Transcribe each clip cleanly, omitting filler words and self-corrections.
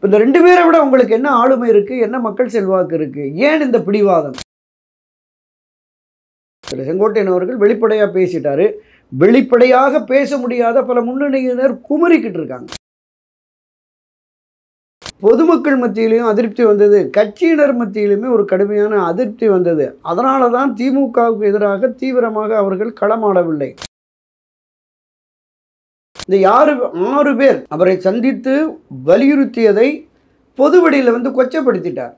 இந்த 2 பேரை விட உங்களுக்கு என்ன ஆளுமை இருக்குது, என்ன மக்கள் செல்வாக்கு இருக்குது, ஏன் இந்த பிடிவாதம்? திரு செங்கோட்டையன் அவர்கள் வெளிப்படையாக பேசிட்டாரு. வெளிப்படையாக பேச முடியாத பல முன்னணியினர் குமரிக்கிட்டு இருக்காங்க. பொதுமக்கள் மத்தியிலையும் அதிருப்தி வந்தது, கட்சியினர் மத்தியிலுமே ஒரு கடுமையான அதிருப்தி வந்தது. அதனால தான் திமுகவுக்கு எதிராக தீவிரமாக அவர்கள் களமாடவில்லை. இந்த 6 பேர் அவரை சந்தித்து வலியுறுத்தியதை பொதுவெளியில் வந்து கொச்சப்படுத்திட்டார்.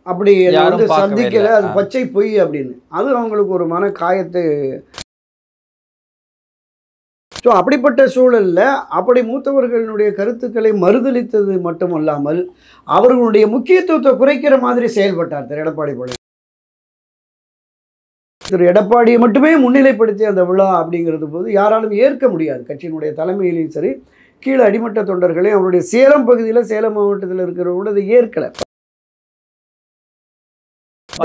அப்படி வந்து சந்திக்கல, அது பச்சை பொய் அப்படின்னு. அது அவங்களுக்கு ஒரு மன காயத்தை. ஸோ அப்படிப்பட்ட சூழலில் அப்படி மூத்தவர்களுடைய கருத்துக்களை மறுதளித்தது மட்டுமல்லாமல் அவர்களுடைய முக்கியத்துவத்தை குறைக்கிற மாதிரி செயல்பட்டார் திரு எடப்பாடி பழனிசாமி. திரு எடப்பாடியை மட்டுமே முன்னிலைப்படுத்தி அந்த விழா அப்படிங்கிறது போது யாராலும் ஏற்க முடியாது. கட்சியினுடைய தலைமையிலையும் சரி, கீழே அடிமட்ட தொண்டர்களையும் அவருடைய சேலம் பகுதியில், சேலம் மாவட்டத்தில் இருக்கிறவங்களோட அதை ஏற்கலை.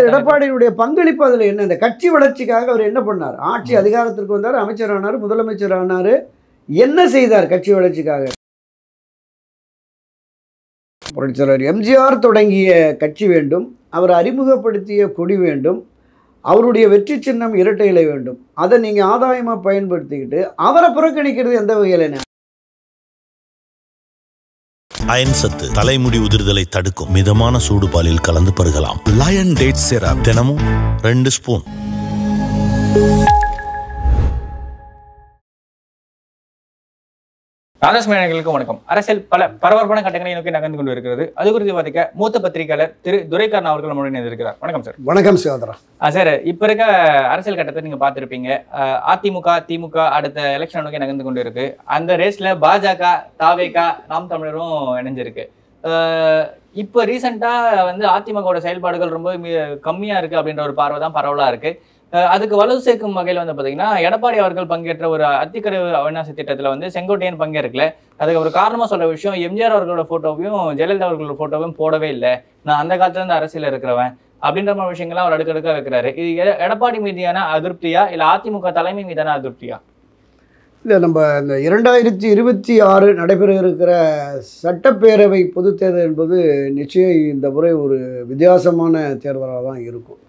எடப்பாடியுடைய பங்களிப்பு அதில் என்ன? இந்த கட்சி வளர்ச்சிக்காக அவர் என்ன பண்ணார்? ஆட்சி அதிகாரத்திற்கு வந்தார், அமைச்சர் ஆனார், முதலமைச்சர் ஆனார். என்ன செய்தார் கட்சி வளர்ச்சிக்காக? புரட்சியாளர் எம்ஜிஆர் தொடங்கிய கட்சி வேண்டும், அவர் அறிமுகப்படுத்திய கொடி வேண்டும், அவருடைய வெற்றி சின்னம் இரட்டை இலை வேண்டும். அதை நீங்கள் ஆதாயமாக பயன்படுத்திக்கிட்டு அவரை புறக்கணிக்கிறது எந்த வகையில்? என்ன அயன் சத்து தலைமுடி உதிர்தலை தடுக்கும். மிதமான சூடு பாலில் கலந்து பருகலாம். லயன் டேட் சிரப் தினமும் 2 ஸ்பூன். ராதாஸ்மேனர்களுக்கு வணக்கம். அரசியல் பல பரபரப்பான கட்டங்களை நோக்கி நகர்ந்து கொண்டு இருக்கிறது. அது குறித்து பார்த்துக்க மூத்த பத்திரிகையாளர் திரு துரைக்கண்ணன் அவர்கள் நம்முடன் இருக்கிறார். வணக்கம் சார். வணக்கம் சகோதரா. சார், இப்ப இருக்க அரசியல் கட்டத்தை நீங்க பார்த்திருப்பீங்க. அதிமுக திமுக அடுத்த எலெக்ஷன் நோக்கி நகர்ந்து கொண்டு இருக்கு. அந்த ரேஸ்ல பாஜக, தாவேகா, நாம் தமிழரும் இணைஞ்சிருக்கு. இப்போ ரீசெண்டா வந்து அதிமுகவோட செயல்பாடுகள் ரொம்ப கம்மியா இருக்கு அப்படின்ற ஒரு பார்வை தான் பரவலா இருக்கு. அதுக்கு வலு சேர்க்கும் வகையில் வந்து பார்த்தீங்கன்னா எடப்பாடி அவர்கள் பங்கேற்ற ஒரு அத்திக்கரை அவிநாசி திட்டத்தில் வந்து செங்கோட்டையன் பங்கேற்கல. அதுக்கு ஒரு காரணமாக சொல்ற விஷயம், எம்ஜிஆர் அவர்களோட ஃபோட்டோவையும் ஜெயலலிதா அவர்களோட ஃபோட்டோவையும் போடவே இல்லை, நான் அந்த காலத்துல இருந்து அரசியல் இருக்கிறவன் அப்படின்ற மாதிரி விஷயங்கள்லாம் அவர் அடுக்கடுக்காக வைக்கிறாரு. இது எடப்பாடி மீதான அதிருப்தியா இல்லை அதிமுக தலைமை மீதான அதிருப்தியா? இல்லை, நம்ம இந்த 2026 நடைபெற இருக்கிற சட்டப்பேரவை பொதுத் தேர்தல் என்பது நிச்சயம் இந்த முறை ஒரு வித்தியாசமான தேர்தலாக தான் இருக்கும்.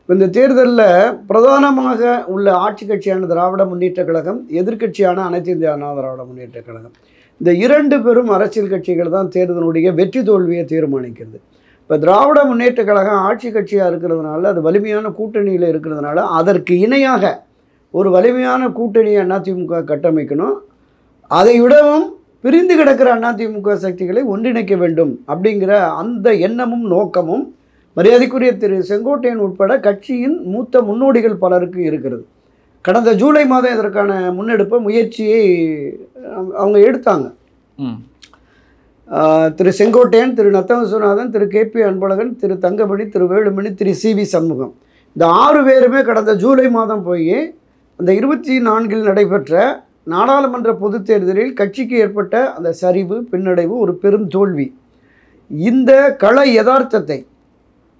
இந்த தேர்தலில் பிரதானமாக உள்ள ஆட்சி கட்சியான திராவிட முன்னேற்றக் கழகம், எதிர்க்கட்சியான அனைத்து இந்திய அண்ணா திராவிட முன்னேற்றக் கழகம், இந்த 2 பெரும் அரசியல் கட்சிகள் தான் தேர்தலுடைய வெற்றி தோல்வியை தீர்மானிக்கிறது. இப்போ திராவிட முன்னேற்றக் கழகம் ஆட்சி கட்சியாக இருக்கிறதுனால, அது வலிமையான கூட்டணியில் இருக்கிறதுனால, அதற்கு இணையாக ஒரு வலிமையான கூட்டணியை அதிமுக கட்டமைக்கணும். அதை விடவும் பிரிந்து கிடக்கிற அதிமுக சக்திகளை ஒன்றிணைக்க வேண்டும் அப்படிங்கிற அந்த எண்ணமும் நோக்கமும் மரியாதைக்குரிய திரு செங்கோட்டையன் உட்பட கட்சியின் மூத்த முன்னோடிகள் பலருக்கு இருக்கிறது. கடந்த ஜூலை மாதம் இதற்கான முயற்சியை அவங்க எடுத்தாங்க. திரு செங்கோட்டையன், திரு நத்தம் விஸ்வநாதன், திரு KP அன்பழகன், திரு தங்கமணி, திரு வேலுமணி, திரு CV சண்முகம், இந்த 6 பேருமே கடந்த ஜூலை மாதம் போய் அந்த 24 நடைபெற்ற நாடாளுமன்ற பொதுத் தேர்தலில் கட்சிக்கு ஏற்பட்ட அந்த சரிவு, பின்னடைவு, ஒரு பெரும் தோல்வி, இந்த கள யதார்த்தத்தை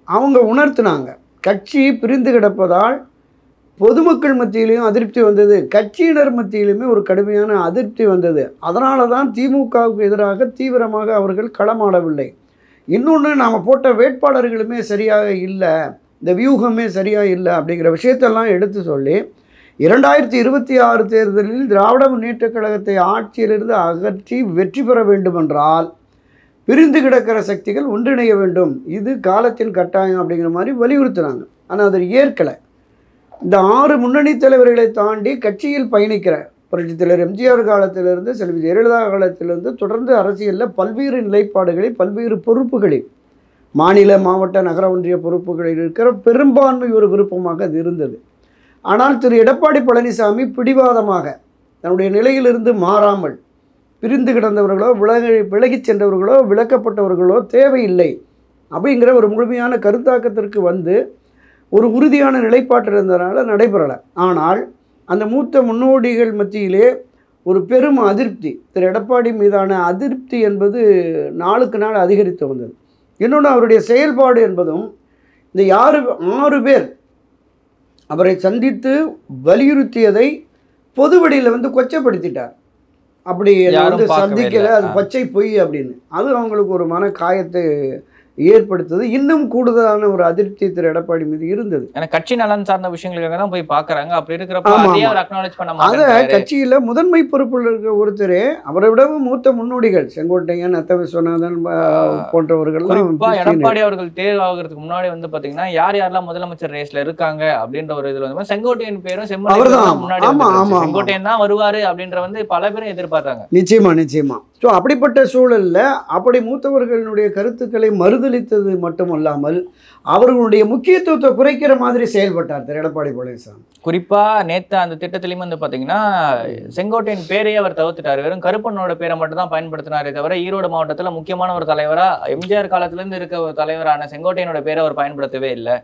அவங்க உணர்த்தினாங்க. கட்சி பிரிந்து கிடப்பதால் பொதுமக்கள் மத்தியிலையும் அதிருப்தி வந்தது, கட்சியினர் மத்தியிலுமே ஒரு கடுமையான அதிருப்தி வந்தது. அதனால தான் திமுகவுக்கு எதிராக தீவிரமாக அவர்கள் களமாடவில்லை. இன்னொன்று, நாம் போட்ட வேட்பாளர்களுமே சரியாக இல்லை, இந்த வியூகமே சரியாக இல்லை அப்படிங்கிற விஷயத்தெல்லாம் எடுத்து சொல்லி 2026 தேர்தலில் திராவிட முன்னேற்றக் கழகத்தை ஆட்சியிலிருந்து அகற்றி வெற்றி பெற வேண்டுமென்றால் பிரிந்து கிடக்கிற சக்திகள் ஒன்றிணைய வேண்டும், இது காலத்தின் கட்டாயம் அப்படிங்கிற மாதிரி வலியுறுத்தினாங்க. ஆனால் அதை ஏற்கலை. இந்த 6 முன்னணி தலைவர்களை தாண்டி கட்சியில் பயணிக்கிற புரட்சித் தலைவர் எம்ஜிஆர் காலத்திலிருந்து செல்வி ஜெயலலிதா காலத்திலிருந்து தொடர்ந்து அரசியலில் பல்வேறு நிலைப்பாடுகளில், பல்வேறு பொறுப்புகளில், மாநில, மாவட்ட, நகர ஒன்றிய பொறுப்புகளில் இருக்கிற பெரும்பான்மை ஒரு விருப்பமாக அது இருந்தது. ஆனால் திரு எடப்பாடி பழனிசாமி பிடிவாதமாக தன்னுடைய நிலையிலிருந்து மாறாமல் பிரிந்து கிடந்தவர்களோ, விலகிச் சென்றவர்களோ, விலக்கப்பட்டவர்களோ தேவையில்லை அப்படிங்கிற ஒரு முழுமையான கருத்தாக்கத்திற்கு வந்து ஒரு உறுதியான நிலைப்பாட்டில் இருந்ததுனால நடைபெறலை. ஆனால் அந்த மூத்த முன்னோடிகள் மத்தியிலே ஒரு பெரும் அதிருப்தி, திரு எடப்பாடி மீதான அதிருப்தி என்பது நாளுக்கு நாள் அதிகரித்து வந்தது. இன்னொன்று, அவருடைய செயல்பாடு என்பதும் இந்த 6 பேர் அவரை சந்தித்து வலியுறுத்தியதை பொதுவெளியில் வந்து கொச்சப்படுத்திட்டார். அப்படி யாரும் வந்து பார்க்கவே சந்திக்கல, இல்ல. அது பச்சை பொய் அப்படின்னு. அது அவங்களுக்கு ஒரு மன காயத்தை ஏற்படுத்துது. இன்னும் கூடுதலான ஒரு அதிருப்தி திரு எடப்பாடி மீது இருந்தது. ஏன்னா கட்சி நலன் சார்ந்த விஷயங்களுக்காக தான் போய் பாக்குறாங்க. அப்படி இருக்கிறப்ப ஆமா, அதையே ஆமா. அவர் அக்னாலேஜ் பண்ண அத மாட்டேங்கிறாரு. கட்சியில முதன்மை பொறுப்பில் இருக்கிற ஒருத்தரே அவரை விடவும் மூத்த முன்னோடிகள் செங்கோட்டையன், நத்த விஸ்வநாதன் போன்றவர்கள்லாம் குறிப்பா எடப்பாடி அவர்கள் தேர்வாகிறதுக்கு முன்னாடி வந்து பாத்தீங்கன்னா யார் யாரெல்லாம் முதலமைச்சர் ரேஸ்ல இருக்காங்க அப்படின்ற ஒரு இதுல வந்து செங்கோட்டையன் பேரும் செம்மலை அவர்தான். பேரும் முன்னாடி ஆமா, வந்துருச்சு. ஆமா, ஆமா. செங்கோட்டையன் தான் வருவாரு அப்படின்ற வந்து பல பேரும் எதிர்பார்த்தாங்க. நிச்சயமா, நிச்சயமா. ஸோ அப்படிப்பட்ட சூழல்ல அப்படி மூத்தவர்களுடைய கருத்துக்களை மறுதலித்தது மட்டுமல்லாமல் அவர்களுடைய முக்கியத்துவத்தை குறைக்கிற மாதிரி செயல்பட்டார் திரு எடப்பாடி பழனிசாமி. குறிப்பா நேத்து அந்த திட்டத்திலயும் வந்து பாத்தீங்கன்னா செங்கோட்டையின் பேரையே அவர் தவிர்த்துட்டாரு. வெறும் கருப்பண்ணோட பேரை மட்டும் தான் பயன்படுத்தினாரே தவிர ஈரோடு மாவட்டத்துல முக்கியமான ஒரு தலைவரா எம்ஜிஆர் காலத்துல இருந்து இருக்க ஒரு தலைவரான செங்கோட்டையனோட பேரை அவர் பயன்படுத்தவே இல்லை.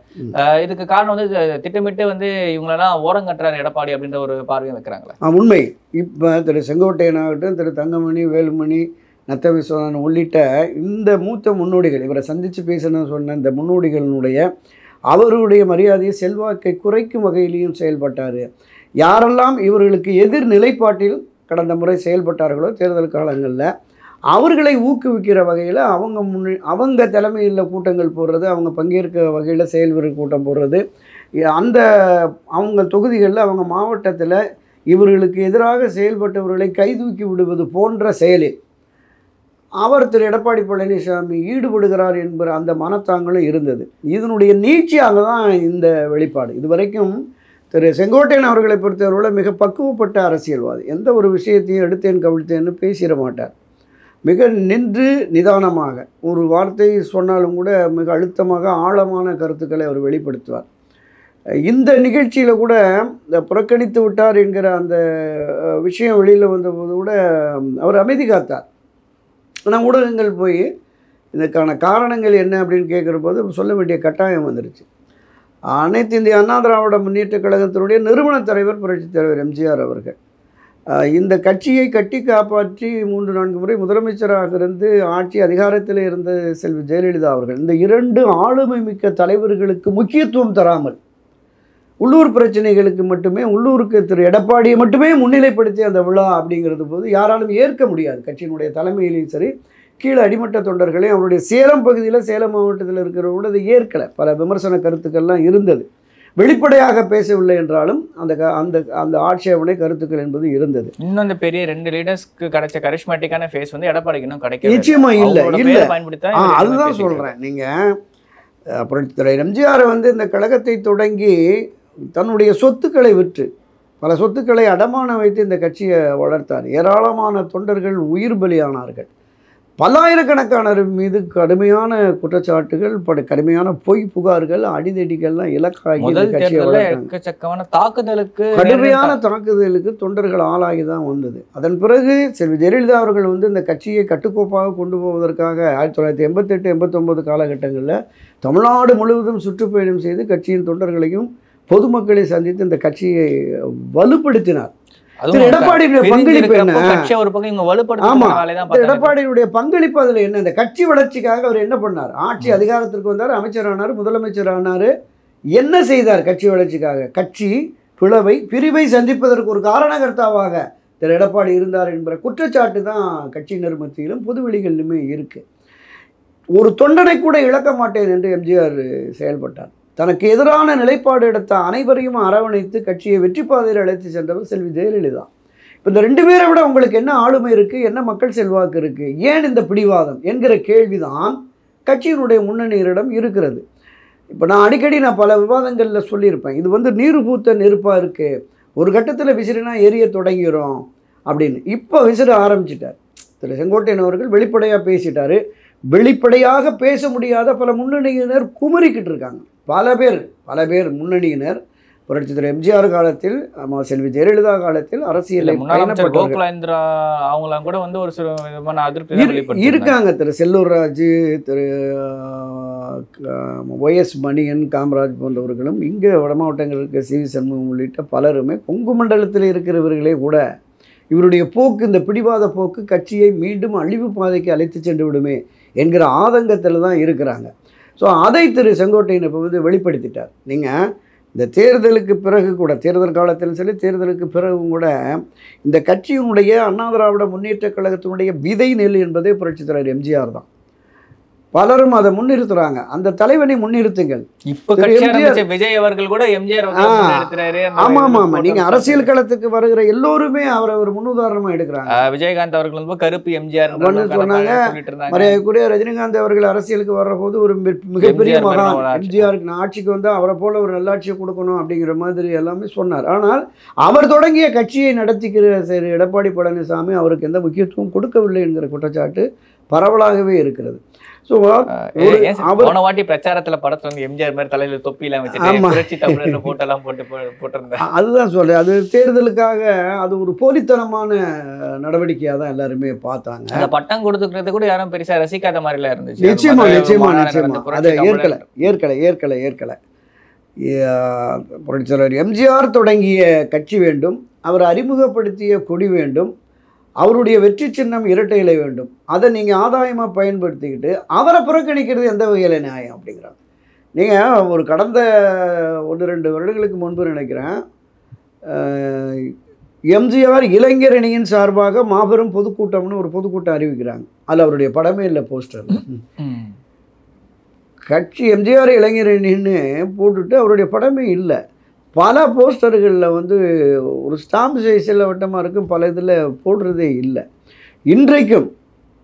இதுக்கு காரணம் வந்து திட்டமிட்டு வந்து இவங்களெல்லாம் ஓரங்கட்டுறாரு எடப்பாடி அப்படின்ற ஒரு பார்வையும் வைக்கிறாங்களே. உண்மை. இப்போ திரு செங்கோட்டையனாகட்டும், திரு தங்கமணி, வேலுமணி, நத்த விஸ்வநாதன் உள்ளிட்ட இந்த மூத்த முன்னோடிகள், இவரை சந்தித்து பேசணும்னு சொன்ன இந்த முன்னோடிகளினுடைய அவருடைய மரியாதையை செல்வாக்கை குறைக்கும் வகையிலையும் செயல்பட்டார். யாரெல்லாம் இவர்களுக்கு எதிர் நிலைப்பாட்டில் கடந்த முறை செயல்பட்டார்களோ தேர்தல் காலங்களில் அவர்களை ஊக்குவிக்கிற வகையில் அவங்க தலைமையில் கூட்டங்கள் போடுறது, அவங்க பங்கேற்க வகையில் செயல்வீரர் கூட்டம் போடுறது, அந்த அவங்க தொகுதிகளில் அவங்க மாவட்டத்தில் இவர்களுக்கு எதிராக செயல்பட்டவர்களை கைதூக்கி விடுவது போன்ற செயலில் அவர் திரு எடப்பாடி பழனிசாமி ஈடுபடுகிறார் என்கிற அந்த மனத்தாங்களும் இருந்தது. இதனுடைய நீட்சியாக தான் இந்த வெளிப்பாடு. இதுவரைக்கும் திரு செங்கோட்டையன் அவர்களை பொறுத்தவரை மிக பக்குவப்பட்ட அரசியல்வாதி. எந்த ஒரு விஷயத்தையும் எடுத்தேன் கவிழ்த்தேன்னு பேசிட மாட்டார். மிக நின்று நிதானமாக ஒரு வார்த்தை சொன்னாலும் கூட மிக அழுத்தமாக ஆழமான கருத்துக்களை அவர் வெளிப்படுத்துவார். இந்த நிகழ்ச்சியில் கூட இந்த புறக்கணித்து விட்டார் என்கிற அந்த விஷயம் வெளியில் வந்தபோது கூட அவர் அமைதி காத்தார். ஆனால் ஊடகங்கள் போய் இதுக்கான காரணங்கள் என்ன அப்படின்னு கேட்குற போது சொல்ல வேண்டிய கட்டாயம் வந்துருச்சு. அனைத்து இந்திய அண்ணா திராவிட முன்னேற்ற கழகத்தினுடைய நிறுவன தலைவர் புரட்சித் தலைவர் எம்ஜிஆர் அவர்கள் இந்த கட்சியை கட்டி காப்பாற்றி 3-4 முறை முதலமைச்சராக இருந்து ஆட்சி அதிகாரத்தில் இருந்த செல்வி ஜெயலலிதா அவர்கள் இந்த 2 ஆளுமை மிக்க தலைவர்களுக்கு முக்கியத்துவம் தராமல் உள்ளூர் பிரச்சனைகளுக்கு மட்டுமே, உள்ளூருக்கு திரு எடப்பாடியை மட்டுமே முன்னிலைப்படுத்தி அந்த விழா அப்படிங்கிறது போது யாராலும் ஏற்க முடியாது. கட்சியினுடைய தலைமையிலையும் சரி, கீழே அடிமட்ட தொண்டர்களையும் அவருடைய சேலம் பகுதியில், சேலம் மாவட்டத்தில் இருக்கிறவங்களோட அதை ஏற்கலை. பல விமர்சன கருத்துக்கள்லாம் இருந்தது. வெளிப்படையாக பேசவில்லை என்றாலும் அந்த அந்த அந்த ஆட்சேபனை கருத்துக்கள் என்பது இருந்தது. இன்னும் அந்த பெரிய 2 லீடர்ஸ்க்கு கிடைச்ச கரிஷ்மேட்டிக்கான ஃபேஸ் வந்து எடப்பாடிக்கு இன்னும் கிடைக்கல. நிச்சயமா இல்லை. அதுதான் சொல்கிறேன். நீங்கள் அப்புறம் திரு எம்ஜிஆர் வந்து இந்த கழகத்தை தொடங்கி தன்னுடைய சொத்துக்களை விற்று பல சொத்துக்களை அடமான வைத்து இந்த கட்சியை வளர்த்தார். ஏராளமான தொண்டர்கள் உயிர் பலியானார்கள். பல்லாயிரக்கணக்கானவர் மீது கடுமையான குற்றச்சாட்டுகள், கடுமையான பொய் புகார்கள், அடிதடிகள்லாம் இலக்காகி எக்கச்சக்கமான தாக்குதலுக்கு, கடுமையான தாக்குதலுக்கு தொண்டர்கள் ஆளாகி தான் வந்தது. அதன் பிறகு செல்வி ஜெயலலிதா அவர்கள் வந்து இந்த கட்சியை கட்டுக்கோப்பாக கொண்டு போவதற்காக 1988-89 காலகட்டங்களில் தமிழ்நாடு முழுவதும் சுற்றுப்பயணம் செய்து கட்சியின் தொண்டர்களையும் பொதுமக்களை சந்தித்து இந்த கட்சியை வலுப்படுத்தினார். எடப்பாடியுடைய பங்களிப்பு என்ன? எடப்பாடியுடைய பங்களிப்பு அதுல என்ன? இந்த கட்சி வளர்ச்சிக்காக அவர் என்ன பண்ணார்? ஆட்சி அதிகாரத்திற்கு வந்தார், அமைச்சரானார், முதலமைச்சர் ஆனார். என்ன செய்தார் கட்சி வளர்ச்சிக்காக? கட்சி பிரிவை சந்திப்பதற்கு ஒரு காரணகர்த்தாவாக திரு எடப்பாடி இருந்தார் என்கிற குற்றச்சாட்டு தான் கட்சியினர் மத்தியிலும் பொதுவெளிகளிலுமே இருக்கு. ஒரு தொண்டனை கூட இழக்க மாட்டேன் என்று எம்ஜிஆர் செயல்பட்டார். தனக்கு எதிரான நிலைப்பாடு எடுத்த அனைவரையும் அரவணைத்து கட்சியை வெற்றி பாதையில் அழைத்து சென்றவர் செல்வி ஜெயலலிதா. இப்போ இந்த 2 பேரை விட உங்களுக்கு என்ன ஆளுமை இருக்குது, என்ன மக்கள் செல்வாக்கு இருக்குது, ஏன் இந்த பிடிவாதம் என்கிற கேள்விதான் கட்சியினுடைய முன்னணியரிடம் இருக்கிறது. இப்போ நான் அடிக்கடி பல விவாதங்களில் சொல்லியிருப்பேன், இது வந்து நீர் பூத்த நெருப்பாக இருக்குது, ஒரு கட்டத்தில் விசிறினா எரிய தொடங்கிறோம் அப்படின்னு. இப்போ விசிற ஆரம்பிச்சிட்டார் திரு செங்கோட்டையன் அவர்கள். வெளிப்படையாக பேசிட்டார். வெளிப்படையாக பேச முடியாத பல முன்னணியினர் குமரிக்கிட்டு இருக்காங்க. பல பேர் முன்னணியினர் புரட்சி தலைவர் எம்ஜிஆர் காலத்தில், செல்வி ஜெயலலிதா காலத்தில் அரசியலை அவங்களாம் கூட வந்து ஒரு சில விதமான அதிருப்தி இருக்காங்க. திரு செல்லூர் ராஜு, திரு ஒய்எஸ் மணியன், காமராஜ் போன்றவர்களும், இங்கே வட மாவட்டங்களுக்கு சி வி சண்முகம் உள்ளிட்ட பலருமே கொங்கு மண்டலத்தில் இருக்கிறவர்களே கூட இவருடைய போக்கு, இந்த பிடிவாத போக்கு கட்சியை மீண்டும் அழிவு பாதைக்கு அழைத்து சென்று விடுமே என்கிற ஆதங்கத்தில் தான் இருக்கிறாங்க. ஸோ அதை திரு செங்கோட்டையன் இப்போ வந்து வெளிப்படுத்திட்டார். நீங்கள் இந்த தேர்தலுக்கு பிறகு கூட, தேர்தல் காலத்திலும் சரி தேர்தலுக்கு பிறகும் கூட, இந்த கட்சியினுடைய அண்ணா திராவிட முன்னேற்றக் கழகத்தினுடைய விதை நெல் என்பதே புரட்சித் தலைவர் எம்ஜிஆர் தான். பலரும் அதை முன்னிறுத்துறாங்க. அந்த தலைவனை முன்னிறுத்துங்கள். இப்ப கட்சி ஆரம்பிச்ச விஜய் அவர்கள் கூட எம்ஜிஆர் எடுத்துறாரு. ஆமா ஆமா ஆமா. நீங்க அரசியல் களத்துக்கு வருகிற எல்லோருமே அவரை ஒரு முன்னுதாரணமா எடுக்கிறாங்க. விஜயகாந்த் அவர்கள் வந்து கருப்பு எம்ஜிஆர் சொன்னாங்க. மரியாதைக்குரிய ரஜினிகாந்த் அவர்கள் அரசியலுக்கு வர்ற போது ஒரு மிகப்பெரிய மகான், எம்ஜிஆருக்கு ஆட்சிக்கு வந்து அவரை போல ஒரு நல்லாட்சியை கொடுக்கணும் அப்படிங்கிற மாதிரி எல்லாமே சொன்னார். ஆனால் அவர் தொடங்கிய கட்சியை நடத்திக்கிற சரி எடப்பாடி பழனிசாமி அவருக்கு எந்த முக்கியத்துவம் கொடுக்கவில்லை என்கிற குற்றச்சாட்டு பரவலாகவே இருக்கிறது. போன வாட்டி பிரச்சாரத்துல படத்துல வந்து எம்ஜிஆர் மாதிரி தலையில தொப்பி எல்லாம் வச்சுட்டு போட்டோ எல்லாம் போட்டிருந்தேன். அதுதான் சொல்றேன். அது தேர்தலுக்காக அது ஒரு போலித்தனமான நடவடிக்கையா தான் எல்லாருமே பார்த்தாங்க. அந்த பட்டம் கொடுத்துக்கிறது கூட யாரும் பெருசா ரசிக்காத மாதிரி எல்லாம் இருந்துச்சு. நிச்சயமா நிச்சயமா நிச்சயமா அதை ஏற்கலை. புரட்சியாளர் எம்ஜிஆர் தொடங்கிய கட்சி வேண்டும், அவர் அறிமுகப்படுத்திய கொடி வேண்டும், அவருடைய வெற்றி சின்னம் இரட்டை இலை வேண்டும். அதை நீங்கள் ஆதாயமாக பயன்படுத்திக்கிட்டு அவரை புறக்கணிக்கிறது எந்த வகையில் நியாயம் அப்படிங்கிறாங்க. நீங்கள் ஒரு கடந்த 1-2 வருடங்களுக்கு முன்பு நினைக்கிறேன், எம்ஜிஆர் இளைஞர் அணியின் சார்பாக மாபெரும் பொதுக்கூட்டம்னு ஒரு பொதுக்கூட்டம் அறிவிக்கிறாங்க. அதில் அவருடைய படமே இல்லை போஸ்டர். கட்சி எம்ஜிஆர் இளைஞர் அணின்னு போட்டுட்டு அவருடைய படமே இல்லை. பல போஸ்டர்களில் வந்து ஒரு ஸ்டாம்ப் சைஸில் வட்டமாக இருக்கும், பல இதில் போடுறதே இல்லை. இன்றைக்கும்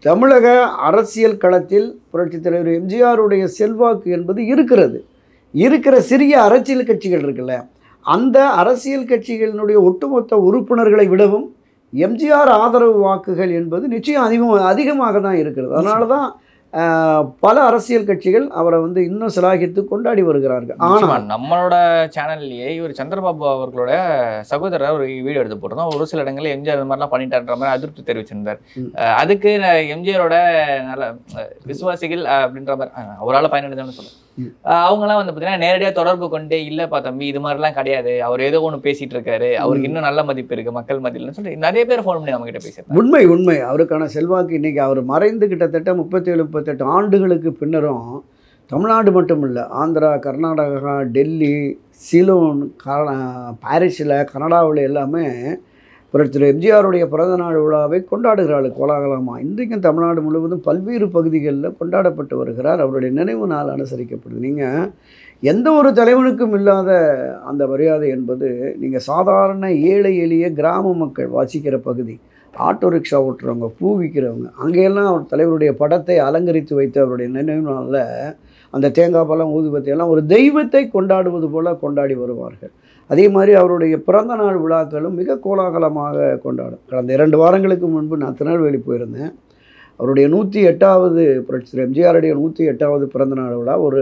தமிழக அரசியல் களத்தில் புரட்சித் தலைவர் எம்ஜிஆருடைய செல்வாக்கு என்பது இருக்கிற சிறிய அரசியல் கட்சிகள் இருக்குல்ல, அந்த அரசியல் கட்சிகளினுடைய ஒட்டுமொத்த உறுப்பினர்களை விடவும் எம்ஜிஆர் ஆதரவு வாக்குகள் என்பது நிச்சயம் அதிகமாக தான் இருக்கிறது. அதனால தான் பல அரசியல் கட்சிகள் அவரை வந்து இன்னும் சிலாகித்து கொண்டாடி வருகிறார்கள். ஆனால் நம்மளோட சேனல்லையே இவர் சந்திரபாபு அவர்களோட சகோதரர் ஒரு வீடியோ எடுத்து போட்டிருந்தோம். ஒரு சில இடங்களில் எம்ஜிஆர் இந்த மாதிரிலாம் பண்ணிட்டாருன்ற மாதிரி அதிருப்தி தெரிவிச்சிருந்தார். அதுக்கு எம்ஜிஆரோட நல்ல விசுவாசிகள் அப்படின்ற மாதிரி அவரால் பயனடைந்தான்னு சொல்லுவாங்க. அவங்கலாம் வந்து பார்த்தீங்கன்னா நேரடியாக தொடர்பு கொண்டு இல்லைப்பா தம்பி இது மாதிரிலாம் கிடையாது, அவர் ஏதோ ஒன்று பேசிட்டு இருக்காரு, அவருக்கு இன்னும் நல்ல மதிப்பு இருக்கு மக்கள் மத்தியில்னு சொல்லி நிறைய பேர் ஃபோன் பண்ணி அவங்க கிட்ட பேசியிருக்காங்க. உண்மை அவருக்கான செல்வாக்கு இன்னைக்கு அவர் மறைந்து கிட்டத்தட்ட 37-38 ஆண்டுகளுக்கு பின்னரும் தமிழ்நாடு மட்டும் இல்லை, ஆந்திரா, கர்நாடகா, டெல்லி, சிலோன், பாரிஸில், கனடாவில் எல்லாமே புரட்சியாளர் எம்ஜிஆருடைய பிறந்தநாள் விழாவை கொண்டாடுகிறாள் கோலாகலமாக. இன்றைக்கும் தமிழ்நாடு முழுவதும் பல்வேறு பகுதிகளில் கொண்டாடப்பட்டு வருகிறார். அவருடைய நினைவு நாள் அனுசரிக்கப்படுது. நீங்கள் எந்த ஒரு தலைவனுக்கும் இல்லாத அந்த மரியாதை என்பது நீங்கள் சாதாரண ஏழை எளிய கிராம மக்கள் வாசிக்கிற பகுதி, ஆட்டோ ரிக்ஷா ஓட்டுறவங்க, பூ விற்கிறவங்க, அங்கேயெல்லாம் அவர் தலைவருடைய படத்தை அலங்கரித்து வைத்து அவருடைய நினைவு நாளில் அந்த தேங்காய் பழம், ஊதுபத்தி எல்லாம் ஒரு தெய்வத்தை கொண்டாடுவது போல் கொண்டாடி வருவார்கள். அதே மாதிரி அவருடைய பிறந்த நாள் விழாக்களும் மிக கோலாகலமாக கொண்டாடும். கடந்த 2 வாரங்களுக்கு முன்பு நான் திருநெல்வேலி போயிருந்தேன். அவருடைய 108வது புரட்சி எம்ஜிஆருடைய 108வது பிறந்தநாள் விழா ஒரு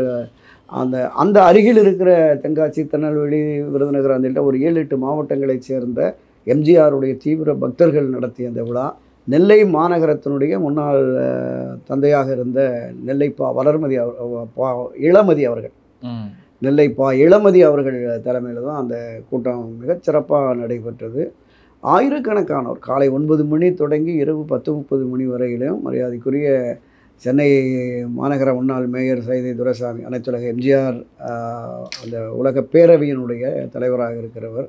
அந்த அருகில் இருக்கிற தென்காசி, திருநெல்வேலி, விருதுநகர் அந்த ஒரு 7-8 மாவட்டங்களைச் சேர்ந்த எம்ஜிஆருடைய தீவிர பக்தர்கள் நடத்திய அந்த விழா நெல்லை மாநகரத்தினுடைய முன்னாள் தந்தையாக இருந்த நெல்லை வளர்மதி இளமதி அவர்கள், நெல்லை இளமதி அவர்கள் தலைமையில் தான் அந்த கூட்டம் மிகச்சிறப்பாக நடைபெற்றது. ஆயிரக்கணக்கானோர் காலை 9 மணி தொடங்கி இரவு 10:30 மணி வரையிலும் மரியாதைக்குரிய சென்னை மாநகர முன்னாள் மேயர் சைதை துரைசாமி, அனைத்துலக எம்ஜிஆர் அந்த உலக பேரவையினுடைய தலைவராக இருக்கிறவர்,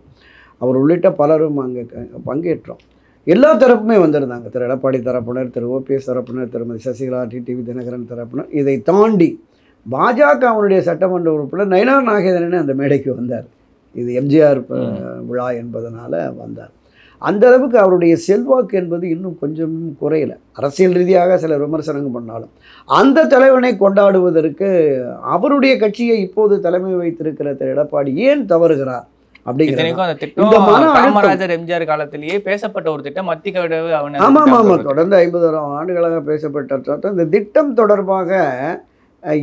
அவர் உள்ளிட்ட பலரும் அங்கே பங்கேற்றோம். எல்லா தரப்புமே வந்திருந்தாங்க. திரு எடப்பாடி தரப்பினர், திரு ஓபிஎஸ் தரப்பினர், திருமதி சசிகலா, டிடிவி தினகரன் தரப்பினர். இதை தாண்டி பாஜகவினுடைய சட்டமன்ற உறுப்பினர் நயினார் நாகேந்திரன் அந்த மேடைக்கு வந்தார். இது எம்ஜிஆர் விழா என்பதனால வந்தார். அந்த அளவுக்கு அவருடைய செல்வாக்கு என்பது இன்னும் கொஞ்சம் குறையல. அரசியல் ரீதியாக சில விமர்சனங்கள் பண்ணாலும் அந்த தலைவனை கொண்டாடுவதற்கு அவருடைய கட்சியை இப்போது தலைமை வைத்திருக்கிற திரு எடப்பாடி ஏன் தவறுகிறார் காமராஜர் எம்ஜிஆர் காலத்திலேயே பேசப்பட்ட ஒரு திட்டம் மத்திய தொடர்ந்து 50 ஆண்டுகளாக பேசப்பட்ட இந்த திட்டம் தொடர்பாக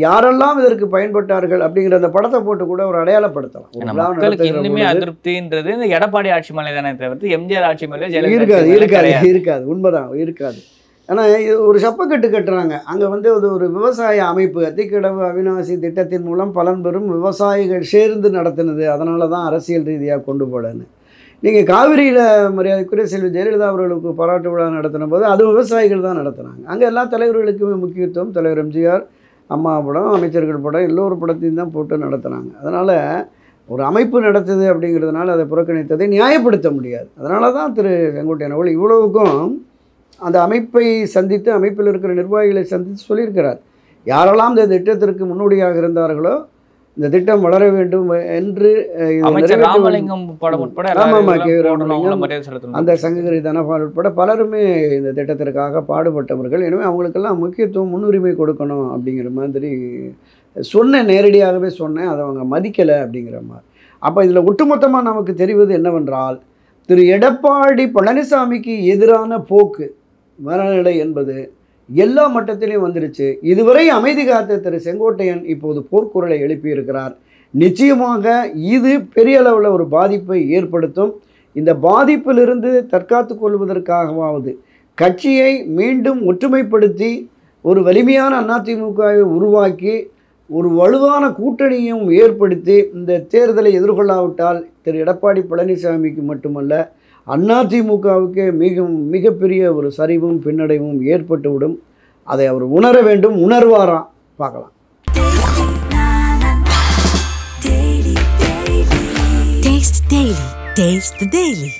யாரெல்லாம் இதற்கு பயன்பட்டார்கள் அப்படிங்கிற அந்த படத்தை போட்டு கூட ஒரு அடையாளப்படுத்தலாம். மக்களுக்கு இன்னுமே அதிருப்தின்றது இந்த எடப்பாடி ஆட்சி மேலே தானே தவிர்த்து எம்ஜிஆர் ஆட்சி மேலே இருக்காது. உண்மைதான், இருக்காது. ஏன்னா இது ஒரு சப்பக்கட்டு கட்டுறாங்க. அங்கே வந்து அது ஒரு விவசாய அமைப்பு, அத்திக்கடவு அவிநாசி திட்டத்தின் மூலம் பலன் பெறும் விவசாயிகள் சேர்ந்து நடத்தினது, அதனால தான் அரசியல் ரீதியாக கொண்டு போடன்னு. நீங்கள் காவிரியில் மரியாதைக்குரிய செல்வி ஜெயலலிதா அவர்களுக்கு பாராட்டு விழா நடத்தின போது அது விவசாயிகள் தான் நடத்துனாங்க. அங்கே எல்லா தலைவர்களுக்குமே முக்கியத்துவம், தலைவர் எம்ஜிஆர், அம்மா படம், அமைச்சர்கள் படம், எல்லோரு படத்தையும் தான் போட்டு நடத்துனாங்க. அதனால் ஒரு அமைப்பு நடத்துது அப்படிங்கிறதுனால அதை புறக்கணித்ததை நியாயப்படுத்த முடியாது. அதனால தான் திரு செங்கோட்டையன் அவர்கள் இவ்வளவுக்கும் அந்த அமைப்பை சந்தித்து, அமைப்பில் இருக்கிற நிர்வாகிகளை சந்தித்து சொல்லியிருக்கிறார். யாரெல்லாம் இந்த திட்டத்திற்கு முன்னோடியாக இருந்தார்களோ இந்த திட்டம் வளர வேண்டும் என்று ராமலிங்கம் உட்பட அந்த சங்ககிரி தனபால் உட்பட பலருமே இந்த திட்டத்திற்காக பாடுபட்டவர்கள். எனவே அவங்களுக்கெல்லாம் முக்கியத்துவம், முன்னுரிமை கொடுக்கணும் அப்படிங்கிற மாதிரி சொன்னேன், நேரடியாகவே சொன்னேன். அதை அவங்க மதிக்கலை அப்படிங்கிற மாதிரி. அப்போ இதில் ஒட்டுமொத்தமாக நமக்கு தெரிவது என்னவென்றால், திரு எடப்பாடி பழனிசாமிக்கு எதிரான போக்கு, மனநிலை என்பது எல்லா மட்டத்திலையும் வந்துருச்சு. இதுவரை அமைதி காத்த திரு செங்கோட்டையன் இப்போது போர்க்குரலை எழுப்பியிருக்கிறார். நிச்சயமாக இது பெரிய அளவில் ஒரு பாதிப்பை ஏற்படுத்தும். இந்த பாதிப்பிலிருந்து தற்காத்து கொள்வதற்காகவாவது கட்சியை மீண்டும் ஒற்றுமைப்படுத்தி ஒரு வலிமையான அதிமுகவை உருவாக்கி ஒரு வலுவான கூட்டணியும் ஏற்படுத்தி இந்த தேர்தலை எதிர்கொள்ளாவிட்டால் திரு எடப்பாடி பழனிசாமிக்கு மட்டுமல்ல அதிமுகவுக்கு மிகப்பெரிய ஒரு சரிவும் பின்னடைவும் ஏற்பட்டுவிடும். அதை அவர் உணர வேண்டும். உணர்வாராம், பார்க்கலாம். Taste the Daily.